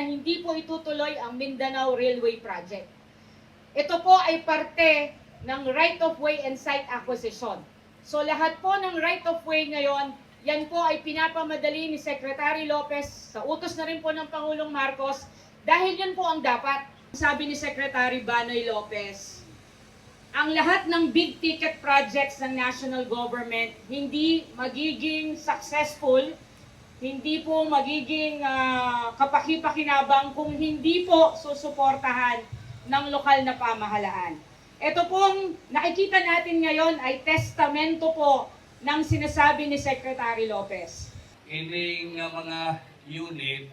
hindi po itutuloy ang Mindanao Railway Project. Ito po ay parte ng right-of-way and site acquisition. So lahat po ng right-of-way ngayon, yan po ay pinapamadali ni Secretary Lopez sa utos na rin po ng Pangulong Marcos dahil yun po ang dapat. Sabi ni Secretary Banoy Lopez, ang lahat ng big ticket projects ng national government hindi magiging successful, hindi po magiging kapaki-pakinabang kung hindi po susuportahan ng lokal na pamahalaan. Ito pong nakikita natin ngayon ay testamento po ng sinasabi ni Secretary Lopez. Ining mga unit,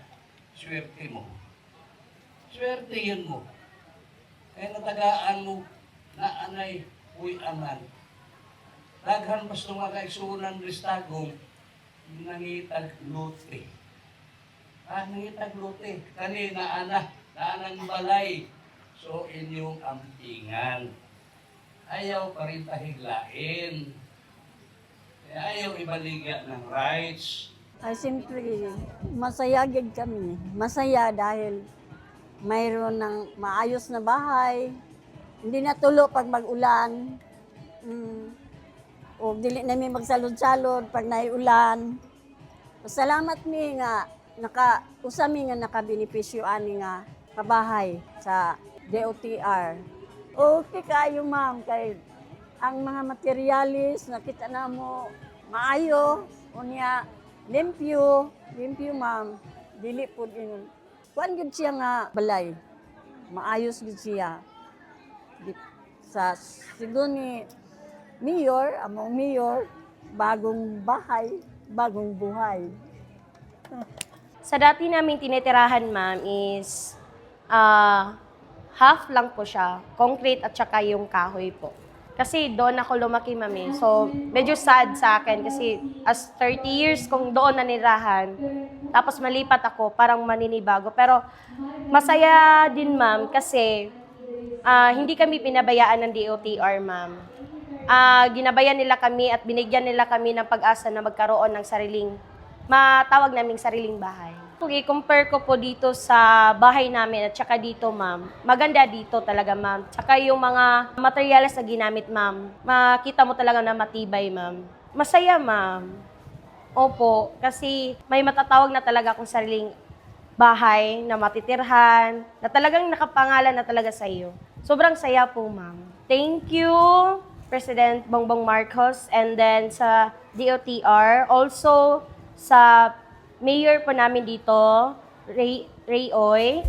swerte mo. Swerte yun mo. Kaya natagaan mo na anay uy aman. Daghan pas ng mga kaigsunan listagong nangitag lote. Nangitag lote. Kanina anang balay. So inyong ampingan. Ayaw pa rin tahiglain. Ayaw ibaligya ng rights. Ay, siyempre, masaya gid kami. Masaya dahil mayroon ng maayos na bahay. Hindi natulo pag mag-ulan. O dili namin magsalod-salod pag naiulan. Salamat mi nga usami nga nakabenepisyo ani nga kabahay sa DOTR. Okay kayo ma'am kay ang mga materialis nakita na mo maayo unya limpyo ma'am dili pud ingon kuan gid siya nga balay maayos gid siya sa sigon ni mayor among mayor bagong bahay bagong buhay. Sa dati namin tinitirahan ma'am is half lang po siya, concrete at saka yung kahoy po. Kasi doon ako lumaki, mami. So, medyo sad sa akin kasi as 30 years kong doon nanirahan, tapos malipat ako, parang maninibago. Pero masaya din, ma'am, kasi hindi kami pinabayaan ng DOTR, ma'am. Ginabayan nila kami at binigyan nila kami ng pag-asa na magkaroon ng matawag naming sariling bahay. Kung i-compare ko po dito sa bahay namin at saka dito, ma'am, maganda dito talaga, ma'am. Tsaka yung mga materials na ginamit, ma'am, makita mo talaga na matibay, ma'am. Masaya, ma'am. Opo, kasi may matatawag na talaga akong sariling bahay na matitirhan, na talagang nakapangalan na talaga sa iyo. Sobrang saya po, ma'am. Thank you, President Bongbong Marcos, and then sa DOTR, also sa mayor po namin dito, Ray Oy.